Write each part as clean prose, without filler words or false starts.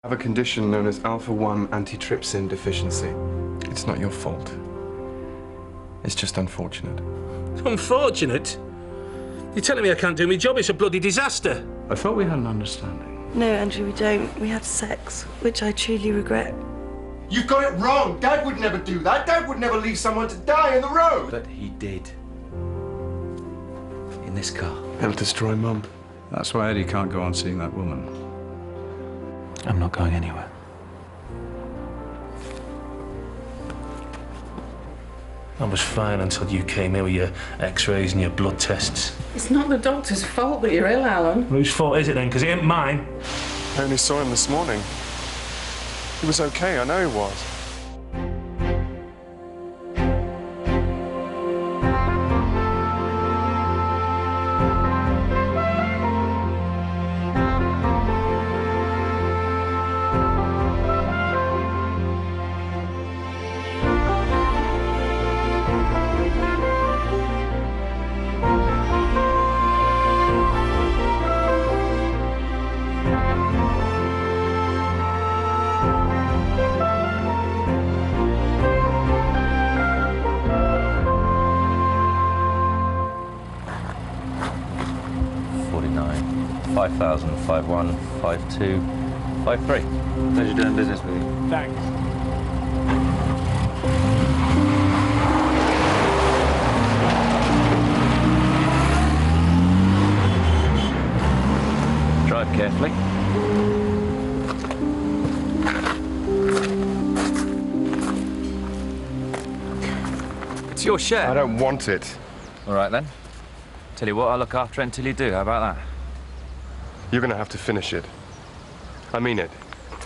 I have a condition known as alpha-1 antitrypsin deficiency. It's not your fault. It's just unfortunate. Unfortunate? You're telling me I can't do my job? It's a bloody disaster. I thought we had an understanding. No, Andrew, we don't. We had sex, which I truly regret. You've got it wrong! Dad would never do that! Dad would never leave someone to die in the road! But he did. In this car. It'll destroy Mum. That's why Eddie can't go on seeing that woman. I'm not going anywhere. I was fine until you came here with your x-rays and your blood tests. It's not the doctor's fault that you're ill, Alan. Whose fault is it then? Because it ain't mine. I only saw him this morning. He was okay, I know he was. Five one, 52, 53. Pleasure doing business with you. Thanks. Drive carefully. It's your share. I don't want it. All right, then. Tell you what, I'll look after it until you do. How about that? You're gonna have to finish it. I mean it.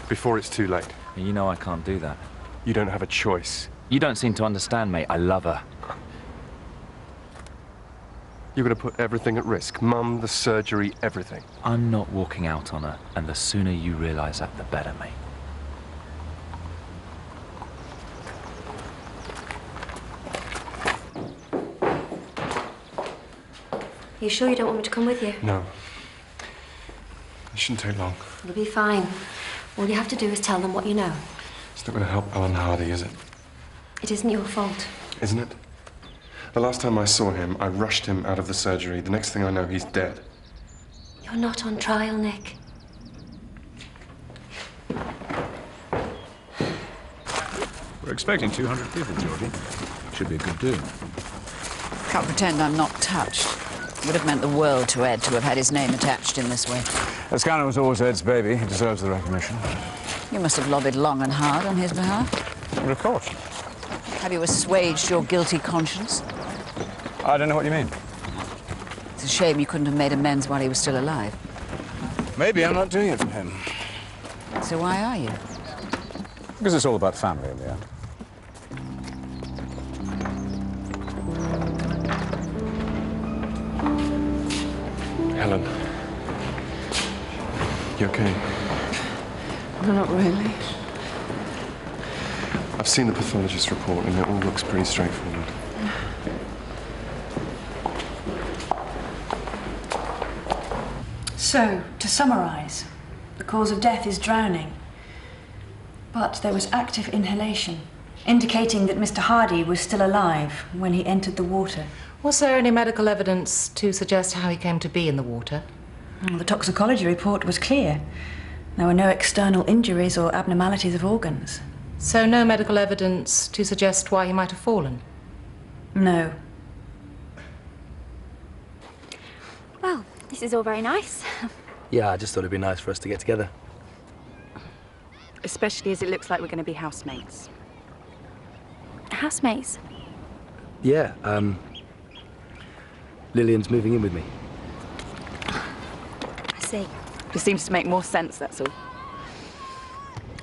Before it's too late. You know I can't do that. You don't have a choice. You don't seem to understand, mate. I love her. You're gonna put everything at risk. Mum, the surgery, everything. I'm not walking out on her, and the sooner you realise that, the better, mate. You sure you don't want me to come with you? No. It shouldn't take long. You'll be fine. All you have to do is tell them what you know. It's not gonna help Alan Hardy, is it? It isn't your fault. Isn't it? The last time I saw him, I rushed him out of the surgery. The next thing I know, he's dead. You're not on trial, Nick. We're expecting 200 people, Georgie. Should be a good do. Can't pretend I'm not touched. It would have meant the world to Ed to have had his name attached in this way. The scanner was always Ed's baby. He deserves the recognition. You must have lobbied long and hard on his behalf. But of course. Have you assuaged your guilty conscience? I don't know what you mean. It's a shame you couldn't have made amends while he was still alive. Maybe I'm not doing it for him. So why are you? Because it's all about family in the end. Helen. You okay? No, not really. I've seen the pathologist's report and it all looks pretty straightforward. So, to summarise, the cause of death is drowning. But there was active inhalation, indicating that Mr. Hardy was still alive when he entered the water. Was there any medical evidence to suggest how he came to be in the water? Well, the toxicology report was clear. There were no external injuries or abnormalities of organs. So no medical evidence to suggest why he might have fallen? No. Well, this is all very nice. Yeah, I just thought it'd be nice for us to get together. Especially as it looks like we're going to be housemates. Housemates? Yeah, Lillian's moving in with me. I see. It seems to make more sense, that's all.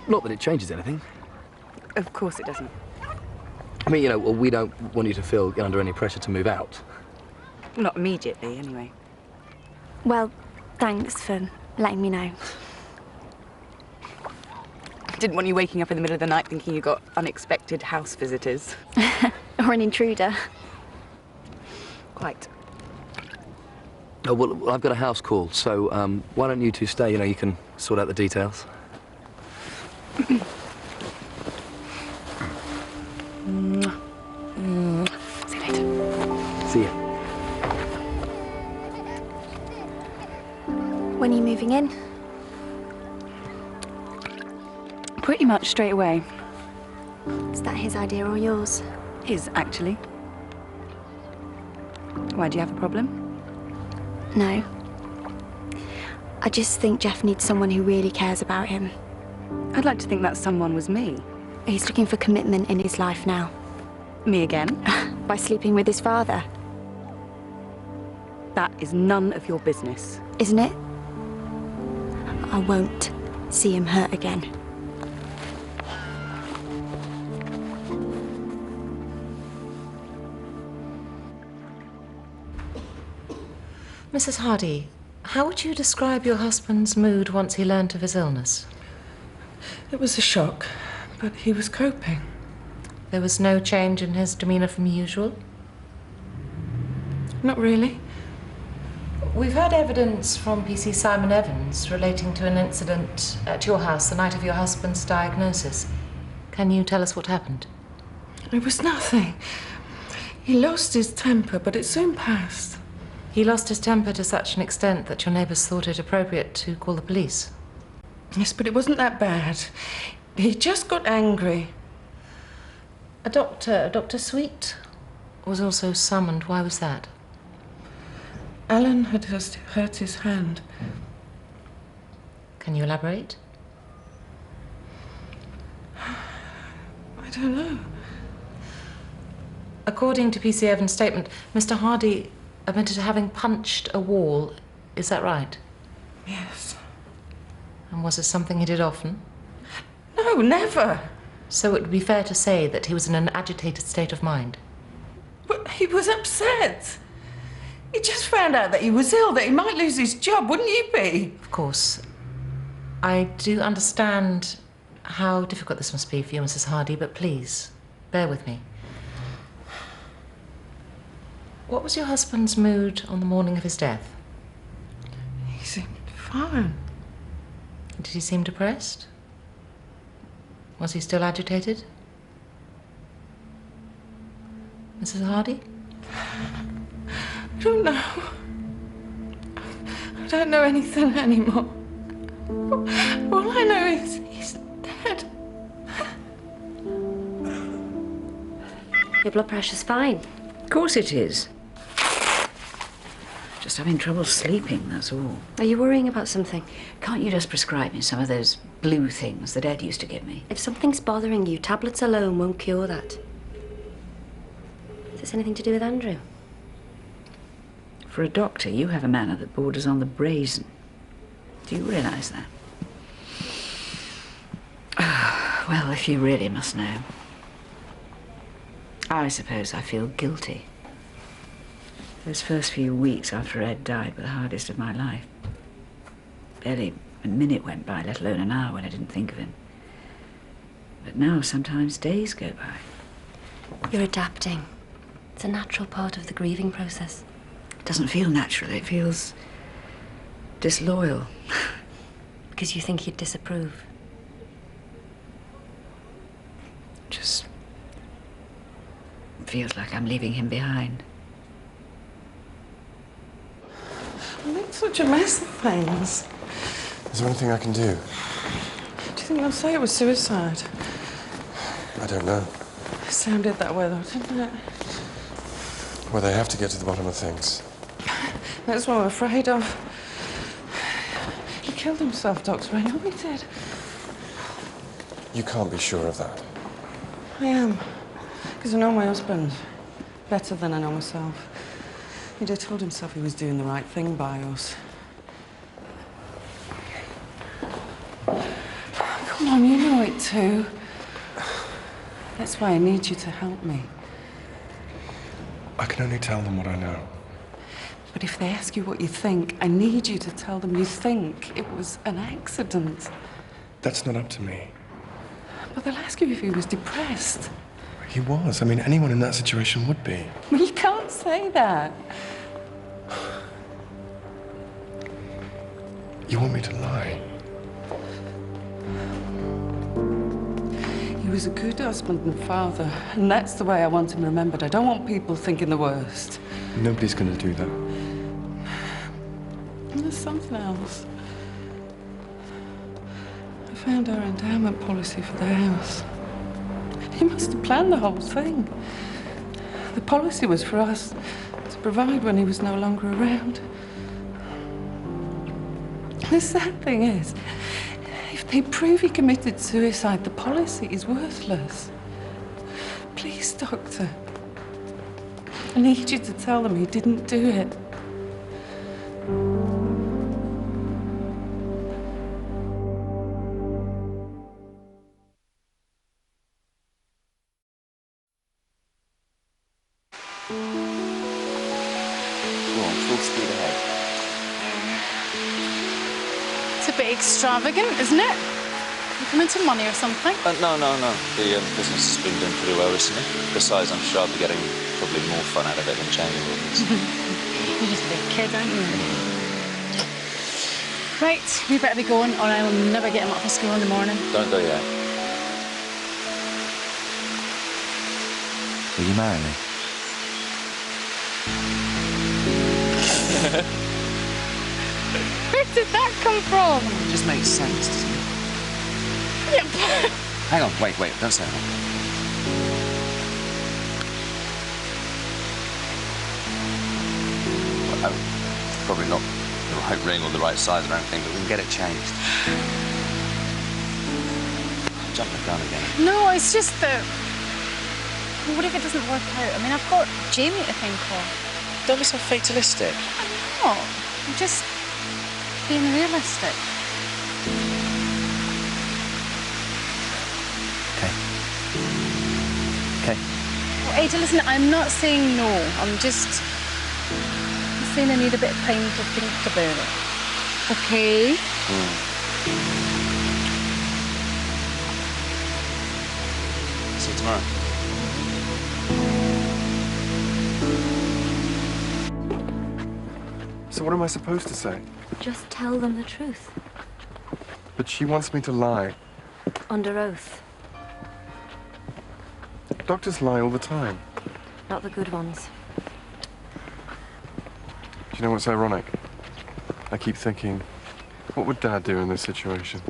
Not that it changes anything. Of course it doesn't. I mean, you know, we don't want you to feel under any pressure to move out. Not immediately, anyway. Well, thanks for letting me know. Didn't want you waking up in the middle of the night thinking you got unexpected house visitors. Or an intruder. Quite. Oh, well, I've got a house call, so why don't you two stay? You know, you can sort out the details. See you later. See ya. When are you moving in? Pretty much straight away. Is that his idea or yours? His, actually. Why, do you have a problem? No. I just think Geoff needs someone who really cares about him. I'd like to think that someone was me. He's looking for commitment in his life now. Me again? By sleeping with his father. That is none of your business. Isn't it? I won't see him hurt again. Mrs. Hardy, how would you describe your husband's mood once he learnt of his illness? It was a shock, but he was coping. There was no change in his demeanour from usual? Not really. We've heard evidence from PC Simon Evans relating to an incident at your house the night of your husband's diagnosis. Can you tell us what happened? It was nothing. He lost his temper, but it soon passed. He lost his temper to such an extent that your neighbours thought it appropriate to call the police. Yes, but it wasn't that bad. He just got angry. Dr. Sweet, was also summoned. Why was that? Alan had just hurt his hand. Can you elaborate? I don't know. According to PC Evans' statement, Mr. Hardy admitted to having punched a wall. Is that right? Yes. And was this something he did often? No, never. So it would be fair to say that he was in an agitated state of mind? But he was upset. He just found out that he was ill, that he might lose his job, wouldn't you be? Of course. I do understand how difficult this must be for you, Mrs. Hardy, but please, bear with me. What was your husband's mood on the morning of his death? He seemed fine. Did he seem depressed? Was he still agitated? Mrs. Hardy? I don't know. I don't know anything anymore. All I know is he's dead. Your blood pressure's fine. Of course it is. Just having trouble sleeping, that's all. Are you worrying about something? Can't you just prescribe me some of those blue things that Ed used to give me? If something's bothering you, tablets alone won't cure that. Is this anything to do with Andrew? For a doctor, you have a manner that borders on the brazen. Do you realise that? Well, if you really must know. I suppose I feel guilty. Those first few weeks after Ed died were the hardest of my life. Barely a minute went by, let alone an hour, when I didn't think of him. But now sometimes days go by. You're adapting. It's a natural part of the grieving process. It doesn't feel natural, it feels disloyal. Because you think he'd disapprove. Just feels like I'm leaving him behind. I made such a mess of things. Is there anything I can do? Do you think they'll say it was suicide? I don't know. It sounded that way, though, didn't it? Well, they have to get to the bottom of things. That's what I'm afraid of. He killed himself, Doctor. I know he did. You can't be sure of that. I am. Because I know my husband better than I know myself. He'd have told himself he was doing the right thing by us. Come on, you know it too. That's why I need you to help me. I can only tell them what I know. But if they ask you what you think, I need you to tell them you think it was an accident. That's not up to me. But they'll ask you if he was depressed. He was. I mean, anyone in that situation would be. Well, you can't say that. You want me to lie? was a good husband and father, and that's the way I want him remembered. I don't want people thinking the worst. Nobody's going to do that. And there's something else. I found our endowment policy for the house. He must have planned the whole thing. The policy was for us to provide when he was no longer around. The sad thing is, if they prove he committed suicide, the policy is worthless. Please, Doctor. I need you to tell them he didn't do it. It's a bit extravagant, isn't it? You come into money or something? No. The business has been doing pretty well recently. Besides, I'm sure I'll be getting probably more fun out of it than changing rooms. You're just a big kid, aren't you? Right, we better be going, or I will never get him up for school in the morning. Don't go yet. Will you marry me? Where did that come from? It just makes sense, doesn't it? Yep. Hang on, wait, don't say that. Well, it's probably not the right ring or the right size or anything, but we can get it changed. Jump the gun again. No, it's just that... What if it doesn't work out? I mean, I've got Jamie to think of. Don't be so fatalistic. I'm not. I'm just being realistic. Okay. Well, Ada, listen, I'm not saying no. I'm saying I need a bit of time to think about it. Okay? See you tomorrow. So what am I supposed to say? Just tell them the truth. But she wants me to lie. Under oath. Doctors lie all the time. Not the good ones. Do you know what's ironic? I keep thinking, what would Dad do in this situation?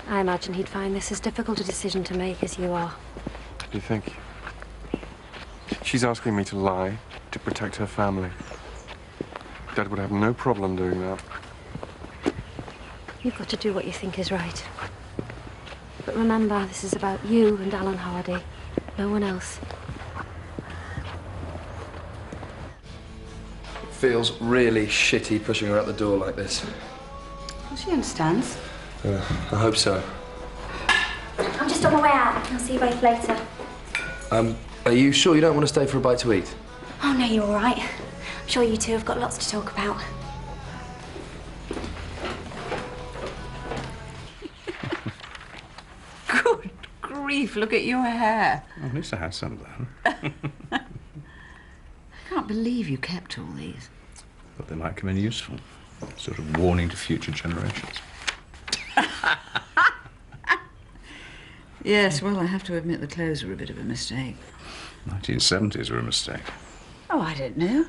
I imagine he'd find this as difficult a decision to make as you are. Do you think? She's asking me to lie to protect her family. Dad would have no problem doing that. You've got to do what you think is right. But remember, this is about you and Alan Hardy. No one else. It feels really shitty pushing her out the door like this. Well, she understands. I hope so. I'm just on my way out. I'll see you both later. Are you sure you don't want to stay for a bite to eat? Oh, no, you're all right. I'm sure you two have got lots to talk about. Good grief, look at your hair. Oh, at least I had some of that. I can't believe you kept all these. But they might come in useful. Sort of warning to future generations. Yes, well, I have to admit the clothes were a bit of a mistake. 1970s were a mistake. Oh, I don't know.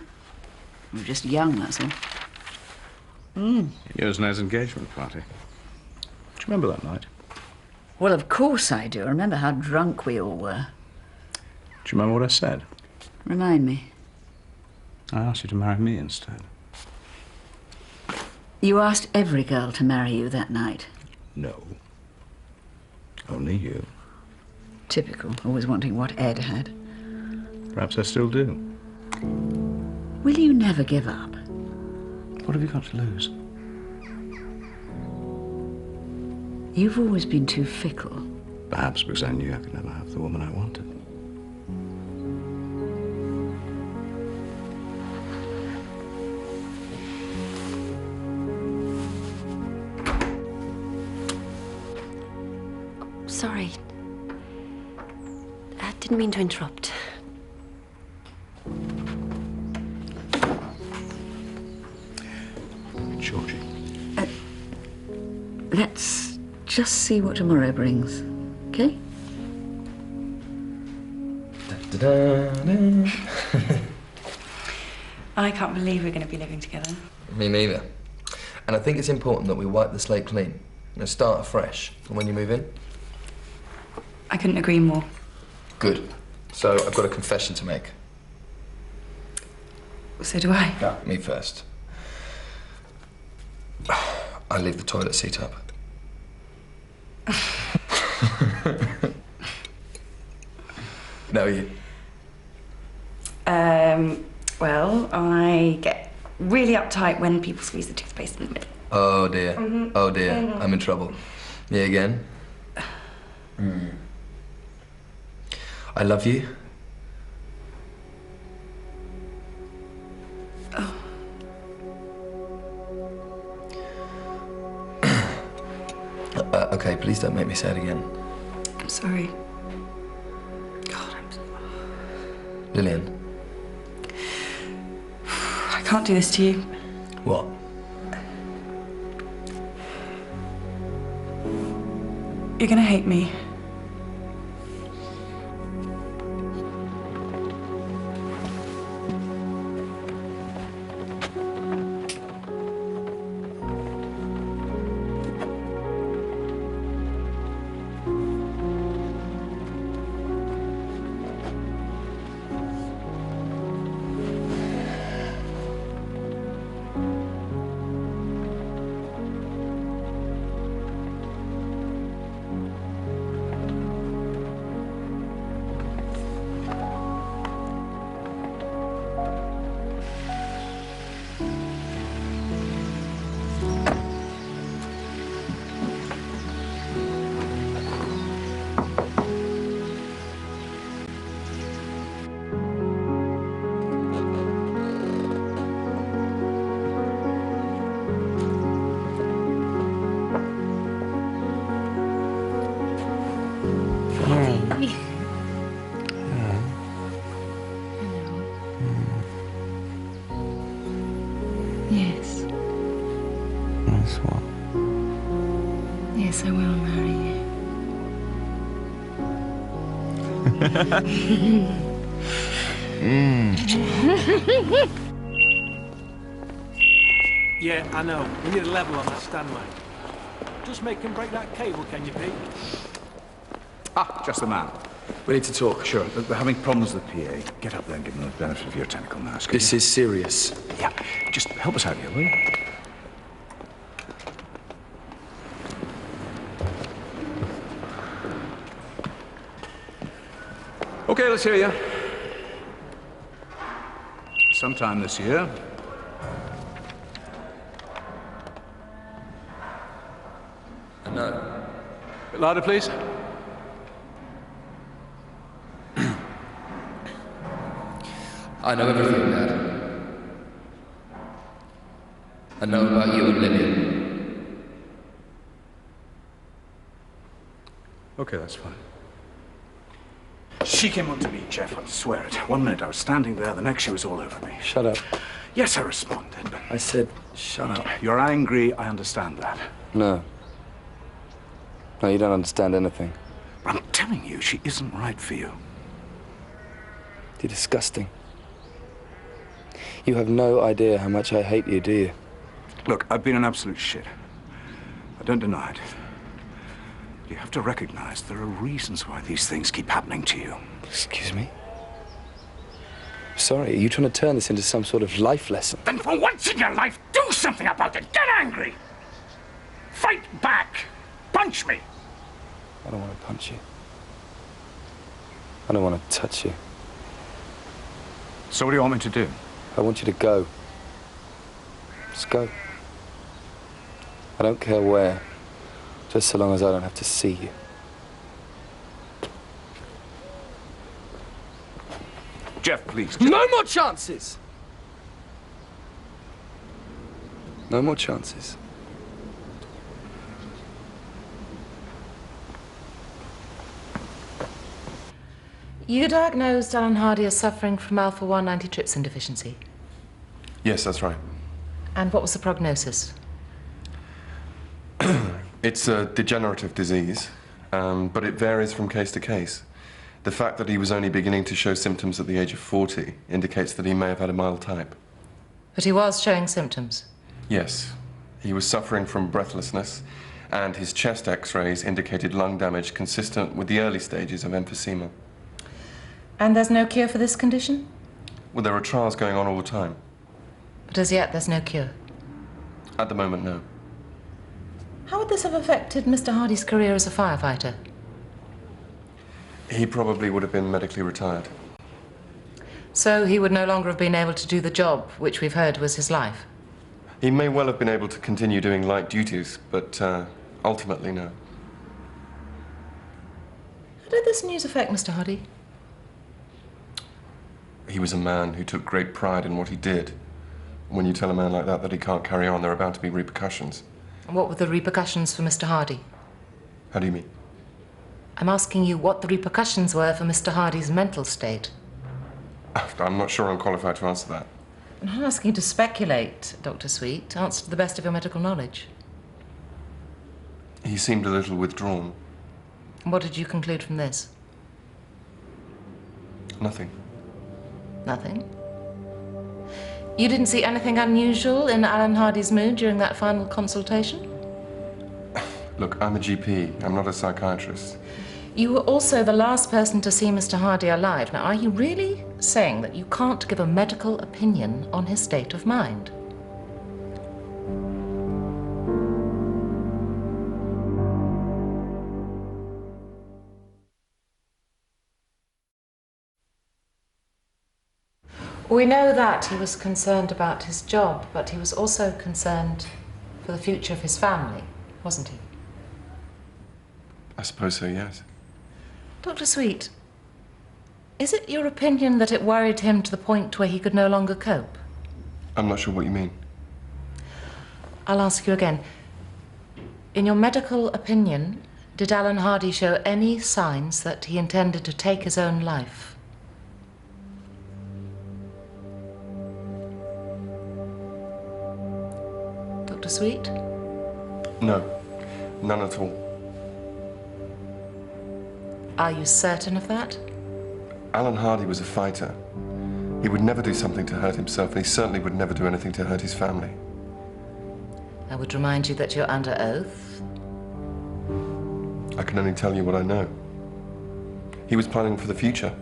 We were just young, that's all. Yours and I's engagement party. Do you remember that night? Well, of course I do. I remember how drunk we all were. Do you remember what I said? Remind me. I asked you to marry me instead. You asked every girl to marry you that night. No. Only you. Typical, always wanting what Ed had. Perhaps I still do. Will you never give up? What have you got to lose? You've always been too fickle. Perhaps because I knew I could never have the woman I wanted. Sorry. I didn't mean to interrupt. Georgie. Let's just see what tomorrow brings, okay? I can't believe we're going to be living together. Me neither. And I think it's important that we wipe the slate clean. You know, start afresh from when you move in. I couldn't agree more. Good. So I've got a confession to make. So do I. No, me first. I leave the toilet seat up. No, you. Well, I get really uptight when people squeeze the toothpaste in the middle. Oh dear. Mhm. Oh dear. Mhm. I'm in trouble. Me again? I love you. Oh. Okay, please don't make me say it again. I'm sorry. God, Lillian. I can't do this to you. What? You're gonna hate me. Yes. That's what? Yes, I will marry you. Yeah, I know. We need a level on that stand line. Just make him break that cable, can you, Pete? Ah, just the man. We need to talk. Sure. They're having problems with the PA. Get up there and give them the benefit of your technical nous. This is serious. Yeah. Just help us out here, will you? Okay, let's hear you. Sometime this year. No. A bit louder, please. I know everything, Dad. I know about you and Lillian. Okay, that's fine. She came up to me, Geoff, I swear it. One minute I was standing there, the next she was all over me. Shut up. Yes, I responded, but... I said, shut up. You're angry, I understand that. No. No, you don't understand anything. But I'm telling you, she isn't right for you. You're disgusting. You have no idea how much I hate you, do you? Look, I've been an absolute shit. I don't deny it. You have to recognize there are reasons why these things keep happening to you. Excuse me? Sorry, are you trying to turn this into some sort of life lesson? Then for once in your life, do something about it. Get angry. Fight back. Punch me. I don't want to punch you. I don't want to touch you. So what do you want me to do? I want you to go. Just go. I don't care where, just so long as I don't have to see you. Geoff, please. No more chances! No more chances. You diagnosed Alan Hardy as suffering from alpha-1 antitrypsin deficiency. Yes, that's right. And what was the prognosis? It's a degenerative disease, but it varies from case to case. The fact that he was only beginning to show symptoms at the age of 40 indicates that he may have had a mild type. But he was showing symptoms? Yes. He was suffering from breathlessness, and his chest x-rays indicated lung damage consistent with the early stages of emphysema. And there's no cure for this condition? Well, there are trials going on all the time. But as yet, there's no cure? At the moment, no. How would this have affected Mr. Hardy's career as a firefighter? He probably would have been medically retired. So he would no longer have been able to do the job, which we've heard was his life? He may well have been able to continue doing light duties, but ultimately, no. How did this news affect Mr. Hardy? He was a man who took great pride in what he did. When you tell a man like that he can't carry on, there are bound to be repercussions. And what were the repercussions for Mr. Hardy? How do you mean? I'm asking you what the repercussions were for Mr. Hardy's mental state. I'm not sure I'm qualified to answer that. I'm not asking you to speculate, Dr. Sweet. Answer to the best of your medical knowledge. He seemed a little withdrawn. And what did you conclude from this? Nothing. Nothing? You didn't see anything unusual in Alan Hardy's mood during that final consultation? Look, I'm a GP. I'm not a psychiatrist. You were also the last person to see Mr. Hardy alive. Now, are you really saying that you can't give a medical opinion on his state of mind? We know that he was concerned about his job, but he was also concerned for the future of his family, wasn't he? I suppose so, yes. Dr. Sweet, is it your opinion that it worried him to the point where he could no longer cope? I'm not sure what you mean. I'll ask you again. In your medical opinion, did Alan Hardy show any signs that he intended to take his own life? Dr. Sweet? No, none at all. Are you certain of that? Alan Hardy was a fighter. He would never do something to hurt himself, and he certainly would never do anything to hurt his family. I would remind you that you're under oath. I can only tell you what I know. He was planning for the future.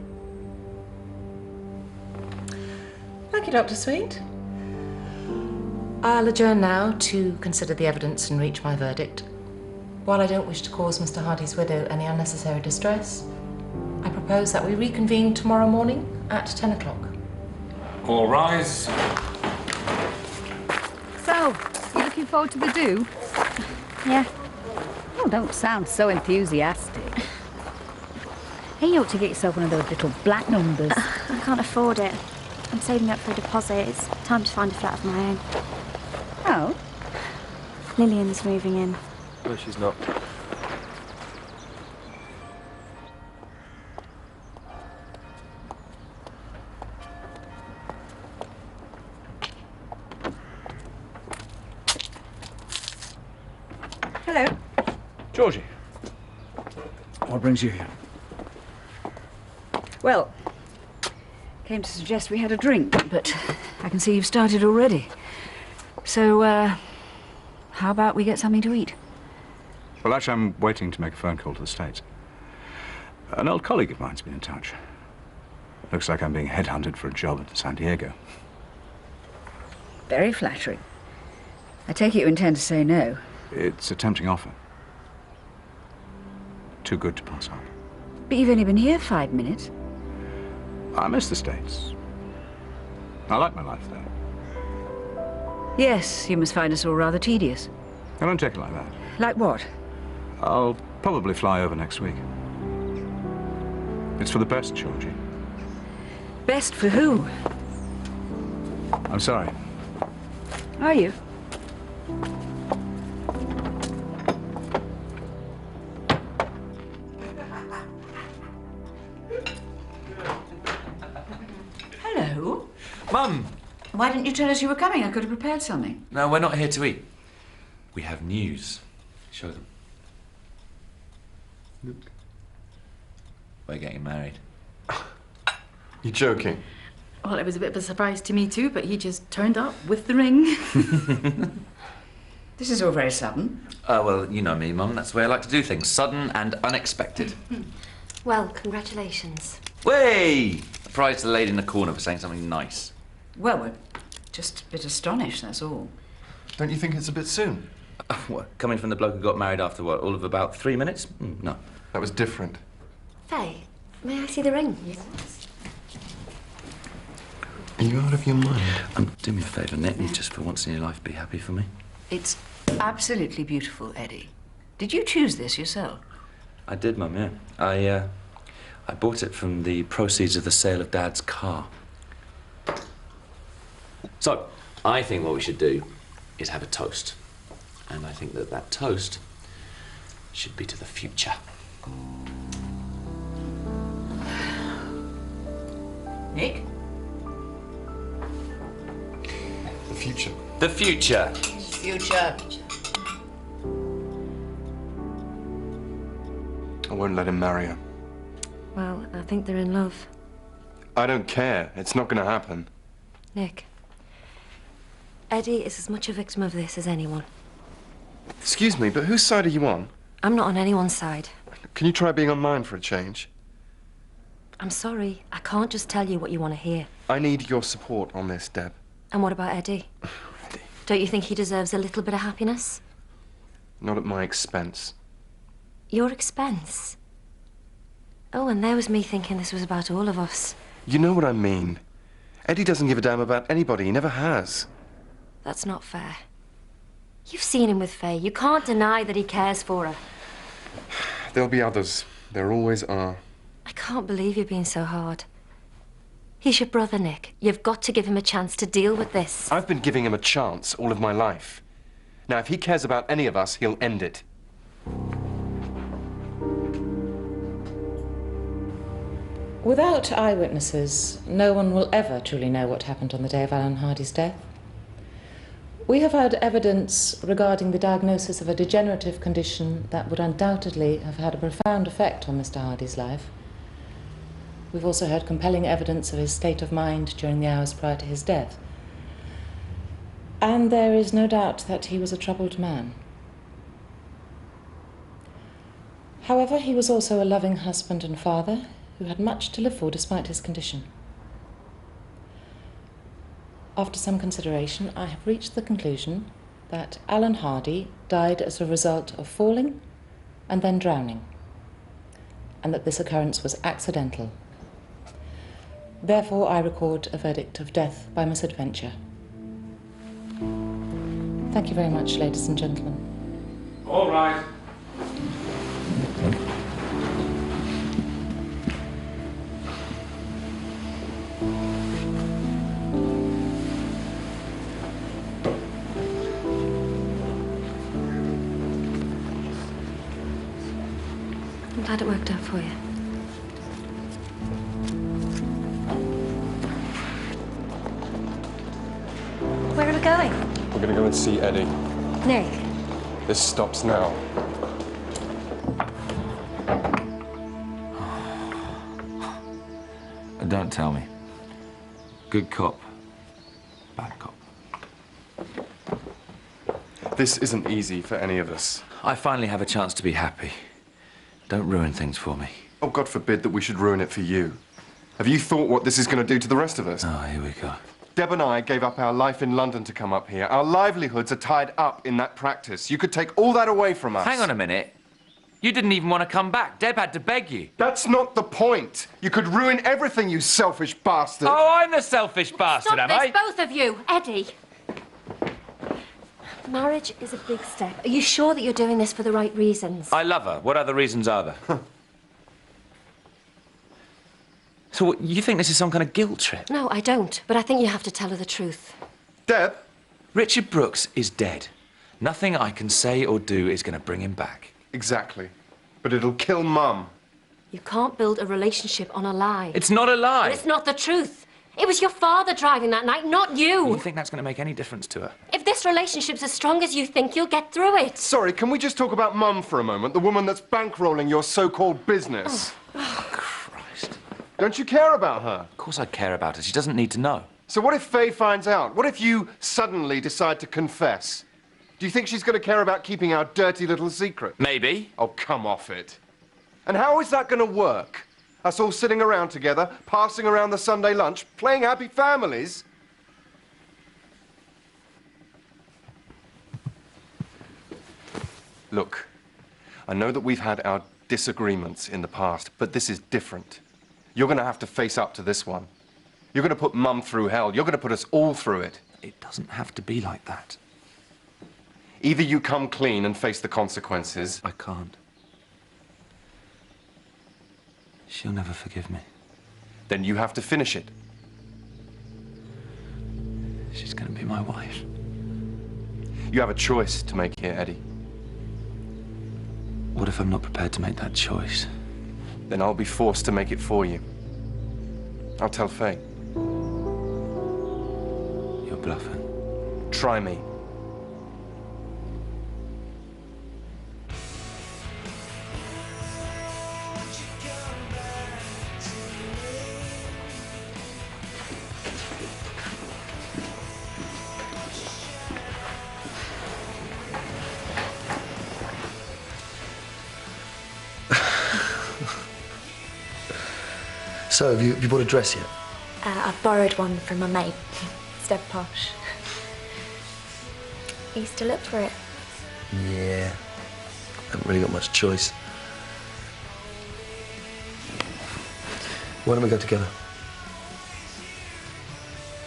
Thank you, Dr. Sweet. I'll adjourn now to consider the evidence and reach my verdict. While I don't wish to cause Mr. Hardy's widow any unnecessary distress, I propose that we reconvene tomorrow morning at 10 o'clock. All rise. So, you looking forward to the do? Yeah. Oh, don't sound so enthusiastic. Hey, you ought to get yourself one of those little black numbers. I can't afford it. I'm saving up for a deposit. It's time to find a flat of my own. Oh? Lillian's moving in. No, she's not. Hello. Georgie, what brings you here? Well, came to suggest we had a drink, but I can see you've started already. So, how about we get something to eat? Well, actually, I'm waiting to make a phone call to the States. An old colleague of mine's been in touch. Looks like I'm being headhunted for a job at San Diego. Very flattering. I take it you intend to say no. It's a tempting offer. Too good to pass up. But you've only been here 5 minutes. I miss the States. I like my life there. Yes, you must find us all rather tedious. I don't take it like that. Like what? I'll probably fly over next week. It's for the best, Georgie. Best for who? I'm sorry. Are you? Hello. Mum! Why didn't you tell us you were coming? I could have prepared something. No, we're not here to eat. We have news. Show them. Look. We're getting married. You're joking? Well, it was a bit of a surprise to me too, but he just turned up with the ring. This is all very sudden. Well, you know me, Mum. That's the way I like to do things. Sudden and unexpected. Well, congratulations. Way! A prize to the lady in the corner for saying something nice. Well, we're just a bit astonished, that's all. Don't you think it's a bit soon? What, coming from the bloke who got married after, what, all of about 3 minutes? No. That was different. Faye, may I see the ring? Are you out of your mind? Do me a favour, Nick. Just for once in your life, be happy for me. It's absolutely beautiful, Eddie. Did you choose this yourself? I did, Mum, yeah. I bought it from the proceeds of the sale of Dad's car. So, I think what we should do is have a toast. And I think that that toast should be to the future. Nick? The future. The future. Future. I won't let him marry her. Well, I think they're in love. I don't care. It's not going to happen. Nick, Eddie is as much a victim of this as anyone. Excuse me, but whose side are you on? I'm not on anyone's side. Can you try being on mine for a change? I'm sorry. I can't just tell you what you want to hear. I need your support on this, Deb. And what about Eddie? Eddie. Don't you think he deserves a little bit of happiness? Not at my expense. Your expense? Oh, and there was me thinking this was about all of us. You know what I mean. Eddie doesn't give a damn about anybody. He never has. That's not fair. You've seen him with Faye. You can't deny that he cares for her. There'll be others. There always are. I can't believe you're being so hard. He's your brother, Nick. You've got to give him a chance to deal with this. I've been giving him a chance all of my life. Now, if he cares about any of us, he'll end it. Without eyewitnesses, no one will ever truly know what happened on the day of Alan Hardy's death. We have had evidence regarding the diagnosis of a degenerative condition that would undoubtedly have had a profound effect on Mr. Hardy's life. We've also heard compelling evidence of his state of mind during the hours prior to his death. And there is no doubt that he was a troubled man. However, he was also a loving husband and father who had much to live for despite his condition. After some consideration, I have reached the conclusion that Alan Hardy died as a result of falling and then drowning, and that this occurrence was accidental. Therefore, I record a verdict of death by misadventure. Thank you very much, ladies and gentlemen. All right. I'm glad it worked out for you. Where are we going? We're going to go and see Eddie. Nick. This stops now. Don't tell me. Good cop, bad cop. This isn't easy for any of us. I finally have a chance to be happy. Don't ruin things for me. Oh, God forbid that we should ruin it for you. Have you thought what this is going to do to the rest of us? Oh, here we go. Deb and I gave up our life in London to come up here. Our livelihoods are tied up in that practice. You could take all that away from us. Hang on a minute. You didn't even want to come back. Deb had to beg you. That's not the point. You could ruin everything, you selfish bastard. Oh, I'm the selfish bastard, am I? Both of you. Eddie. Marriage is a big step. Are you sure that you're doing this for the right reasons? I love her. What other reasons are there? So what, you think this is some kind of guilt trip? No, I don't. But I think you have to tell her the truth. Deb? Richard Brooks is dead. Nothing I can say or do is going to bring him back. Exactly. But it'll kill Mum. You can't build a relationship on a lie. It's not a lie. But it's not the truth. It was your father driving that night, not you. You think that's going to make any difference to her? If this relationship's as strong as you think, you'll get through it. Sorry, can we just talk about Mum for a moment? The woman that's bankrolling your so-called business. Oh, Christ. Don't you care about her? Of course I care about her. She doesn't need to know. So what if Faye finds out? What if you suddenly decide to confess? Do you think she's going to care about keeping our dirty little secret? Maybe. Oh, come off it. And how is that going to work? Us all sitting around together, passing around the Sunday lunch, playing happy families? Look, I know that we've had our disagreements in the past, but this is different. You're going to have to face up to this one. You're going to put Mum through hell. You're going to put us all through it. It doesn't have to be like that. Either you come clean and face the consequences. I can't. She'll never forgive me. Then you have to finish it. She's going to be my wife. You have a choice to make here, Eddie. What if I'm not prepared to make that choice? Then I'll be forced to make it for you. I'll tell Faye. You're bluffing. Try me. So, have you bought a dress yet? I've borrowed one from my mate. It's dead posh. Are you still up for it? Yeah. Haven't really got much choice. Why don't we go together?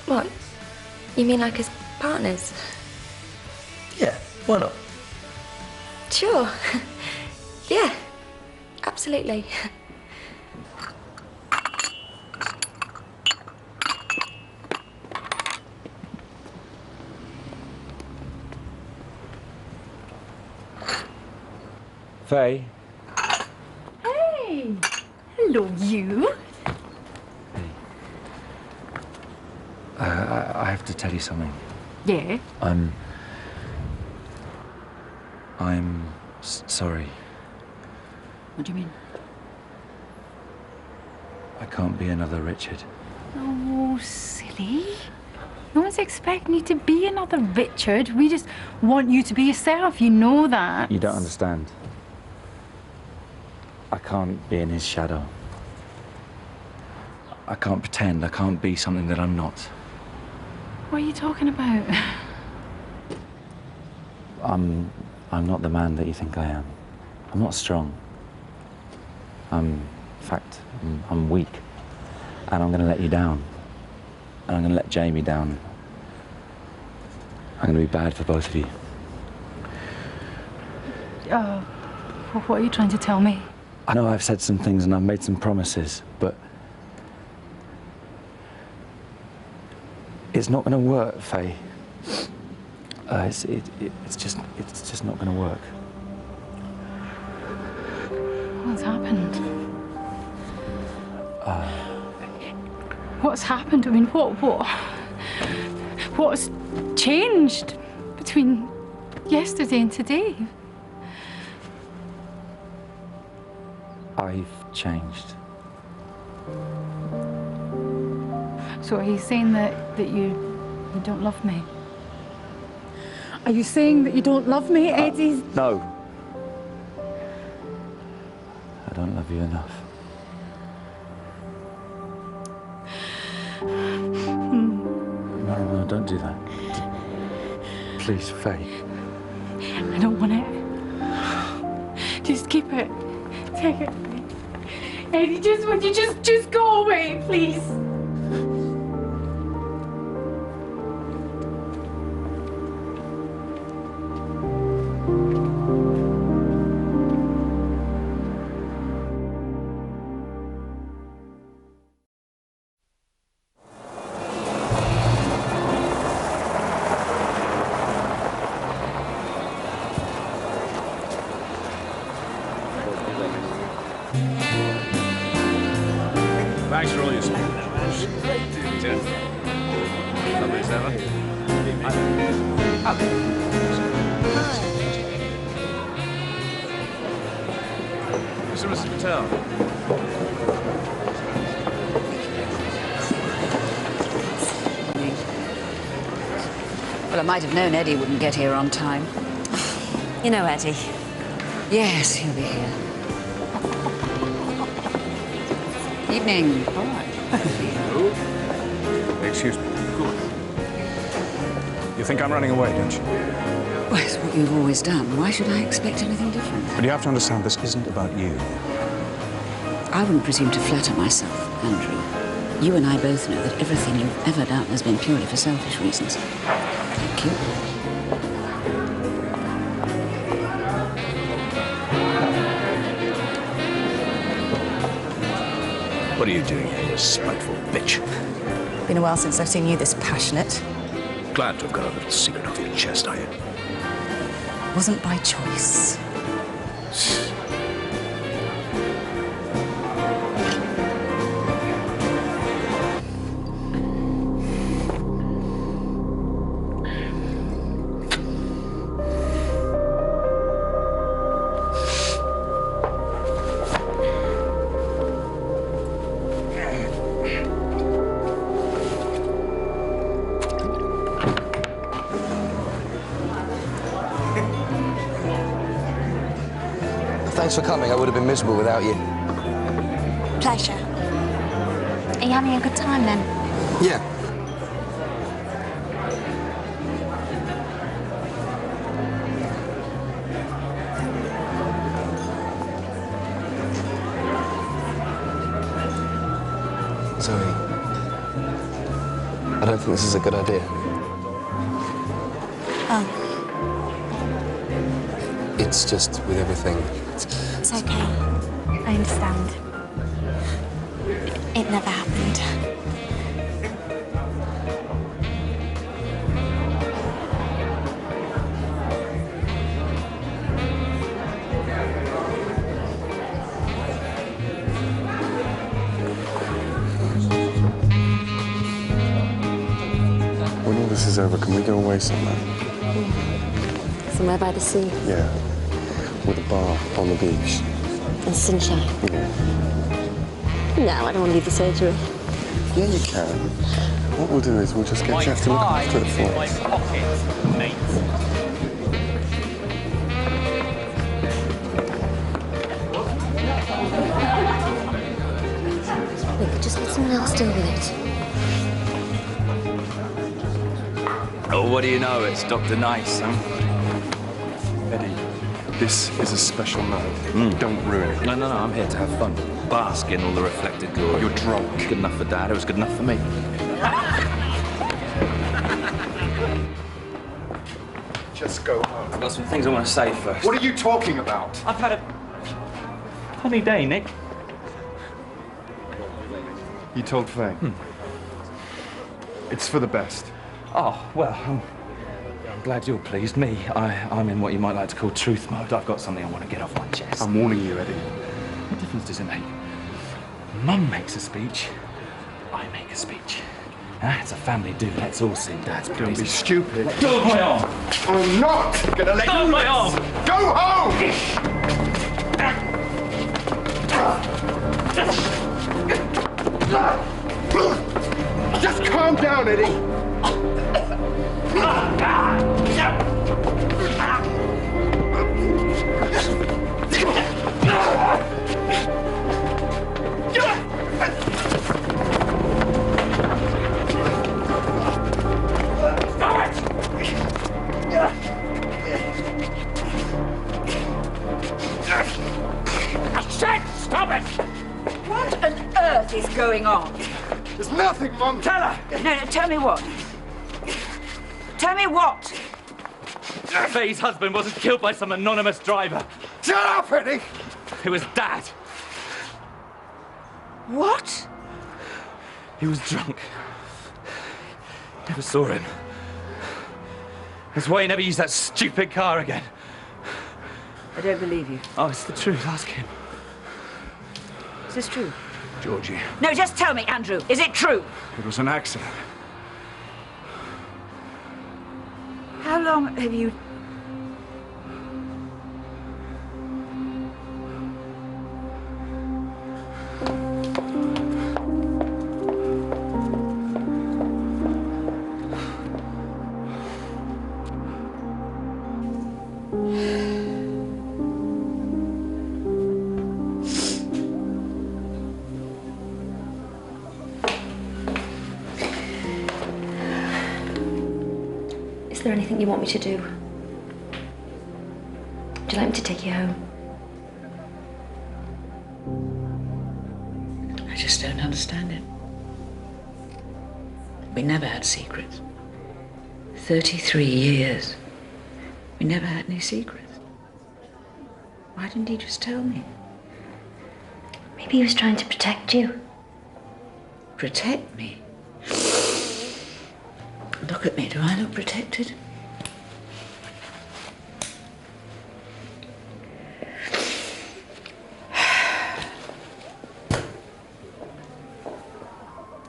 What? You mean like as partners? Yeah, why not? Sure. Yeah, absolutely. Faye. Hey! Hello, you. I have to tell you something. Yeah? I'm sorry. What do you mean? I can't be another Richard. Oh, silly. No one's expecting you to be another Richard. We just want you to be yourself. You know that. You don't understand. I can't be in his shadow. I can't pretend. I can't be something that I'm not. What are you talking about? I'm not the man that you think I am. I'm not strong. In fact, I'm weak. And I'm going to let you down. And I'm going to let Jamie down. I'm going to be bad for both of you. What are you trying to tell me? I know I've said some things and I've made some promises, but it's not going to work, Faye. It's just not going to work. What's happened? What's happened? I mean, what's changed between yesterday and today? I've changed. So are you saying that you don't love me? Are you saying that you don't love me, Eddie? No. I don't love you enough. No, don't do that. Please, Faye. I don't want it. Just keep it. Take it. Eddie, would you just go away, please? Thanks for all your support. Great, dude. Geoff. Lovely as ever. Mr. and Mrs. Patel. Well, I might have known Eddie wouldn't get here on time. You know Eddie? Yes, he'll be here. Evening. Hi. Excuse me. You think I'm running away, don't you? Well, it's what you've always done. Why should I expect anything different? But you have to understand this isn't about you. I wouldn't presume to flatter myself, Andrew. You and I both know that everything you've ever done has been purely for selfish reasons. Thank you. What are you doing here, you spiteful bitch? Been a while since I've seen you this passionate. Glad to have got a little secret off your chest, are you? Wasn't by choice. Thanks for coming. I would have been miserable without you. Pleasure. Are you having a good time then? Yeah. Zoe, I don't think this is a good idea. Oh, It's just with everything. it's okay. I understand. It never happened. When all this is over, can we go away somewhere? Somewhere by the sea. Yeah. With a bar on the beach. And sunshine. Yeah. No, I don't want to leave the surgery. Yeah, you can. What we'll do is we'll just get Geoff to look after it for us. We could just let someone else deal with it. Oh, what do you know? It's Dr. Nice, huh? Eddie, this is a special night. Don't ruin it. No, I'm here to have fun. Bask in all the reflected glory. You're drunk. Good enough for Dad, it was good enough for me. Just go home. I've got some things I want to say first. What are you talking about? I've had a funny day, Nick. You told Faye. It's for the best. Oh, well, I'm glad you're pleased. Me, I'm in what you might like to call truth mode. I've got something I want to get off my chest. I'm warning you, Eddie. What difference does it make? Mum makes a speech, I make a speech. It's a family do. Let's all sing Dad's praises. Don't be stupid. Let go of my arm. I'm not gonna let Go you. my arm. Go home. Just calm down, Eddie. Stop it! What on earth is going on? There's nothing, Mum. Tell her! No, tell me what. Tell me what? Faye's husband wasn't killed by some anonymous driver. Shut up, Eddie! It was Dad. What? He was drunk. Never saw him. That's why he never used that stupid car again. I don't believe you. Oh, it's the truth. Ask him. Is this true? Georgie. No, just tell me, Andrew. Is it true? It was an accident. How long have you... Is there anything you want me to do? Would you like me to take you home? I just don't understand it. We never had secrets. 33 years. We never had any secrets. Why didn't he just tell me? Maybe he was trying to protect you. Protect me? Look at me. Do I look protected?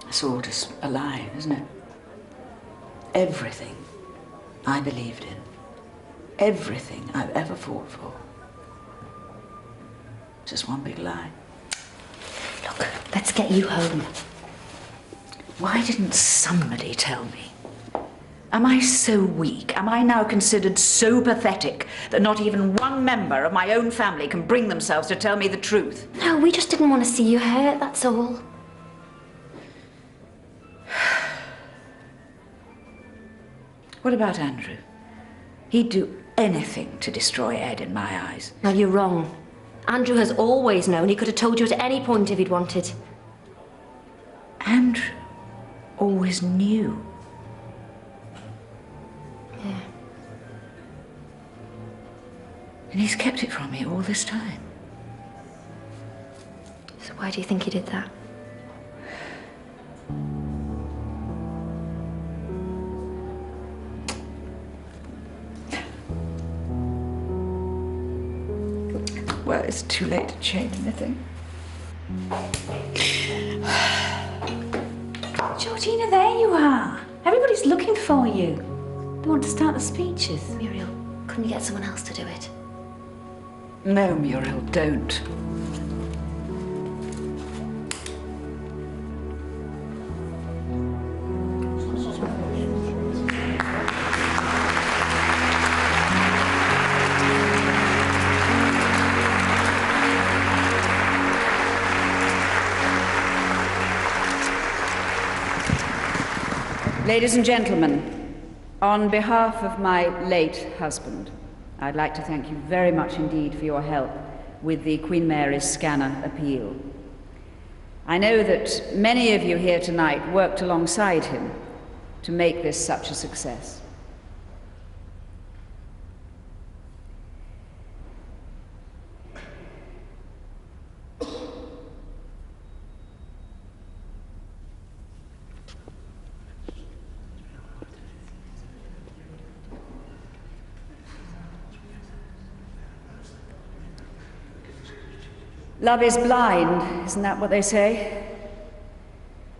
It's all just a lie, isn't it? Everything I believed in, everything I've ever fought for, just one big lie. Look, let's get you home. Why didn't somebody tell me? Am I so weak? Am I now considered so pathetic that not even one member of my own family can bring themselves to tell me the truth? No, we just didn't want to see you hurt, that's all. What about Andrew? He'd do anything to destroy Ed in my eyes. No, you're wrong. Andrew has always known. He could have told you at any point if he'd wanted. Andrew always knew. Yeah. And he's kept it from me all this time. So why do you think he did that? Well, it's too late to change anything. Georgina, there you are. Everybody's looking for you. They want to start the speeches. Muriel, couldn't you get someone else to do it? No, Muriel, don't. Ladies and gentlemen, on behalf of my late husband, I'd like to thank you very much indeed for your help with the Queen Mary's scanner appeal. I know that many of you here tonight worked alongside him to make this such a success. Love is blind, isn't that what they say?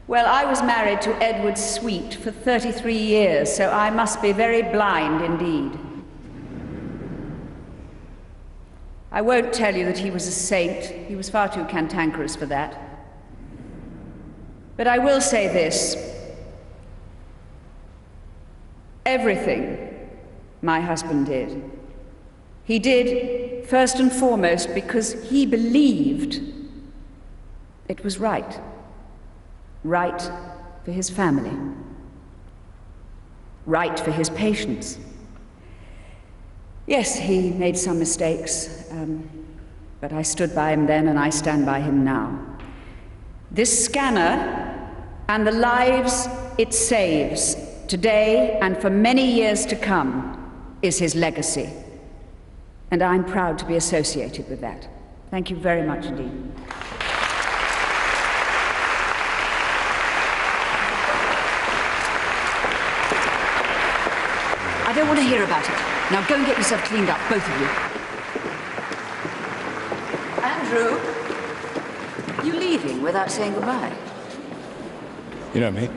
Well, I was married to Edward Sweet for 33 years, so I must be very blind indeed. I won't tell you that he was a saint. He was far too cantankerous for that. But I will say this. Everything my husband did, he did first and foremost because he believed it was right. Right for his family. Right for his patients. Yes, he made some mistakes, but I stood by him then and I stand by him now. This scanner and the lives it saves today and for many years to come is his legacy. And I'm proud to be associated with that. Thank you very much indeed. I don't want to hear about it. Now go and get yourself cleaned up, both of you. Andrew, you leave. leaving without saying goodbye? You know me.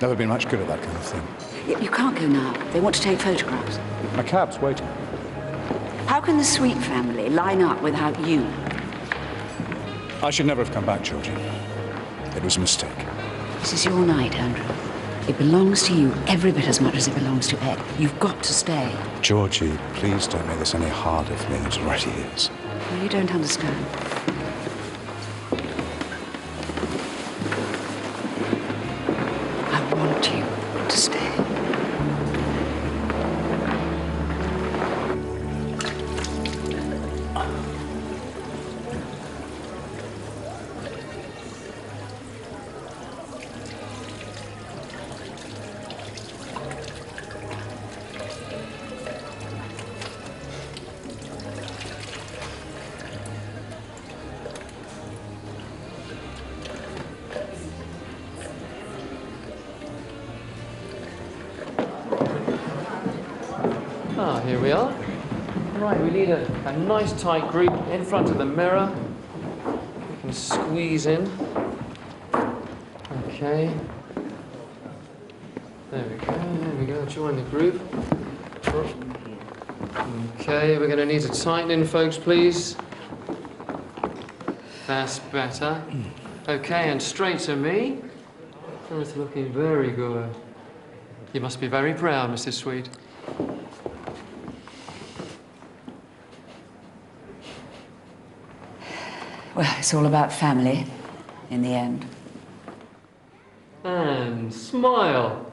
Never been much good at that kind of thing. You can't go now. They want to take photographs. My cab's waiting. How can the Sweet family line up without you? I should never have come back, Georgie. It was a mistake. This is your night, Andrew. It belongs to you every bit as much as it belongs to Ed. You've got to stay. Georgie, please don't make this any harder for me than it already is. No, you don't understand. I want you to stay. Ah, here we are. Right, we need a nice tight group in front of the mirror. We can squeeze in. Okay. There we go, join the group. Okay, we're going to need to tighten in, folks, please. That's better. Okay, and straight to me. That's looking very good. You must be very proud, Mrs. Sweet. Well, it's all about family, in the end. And smile.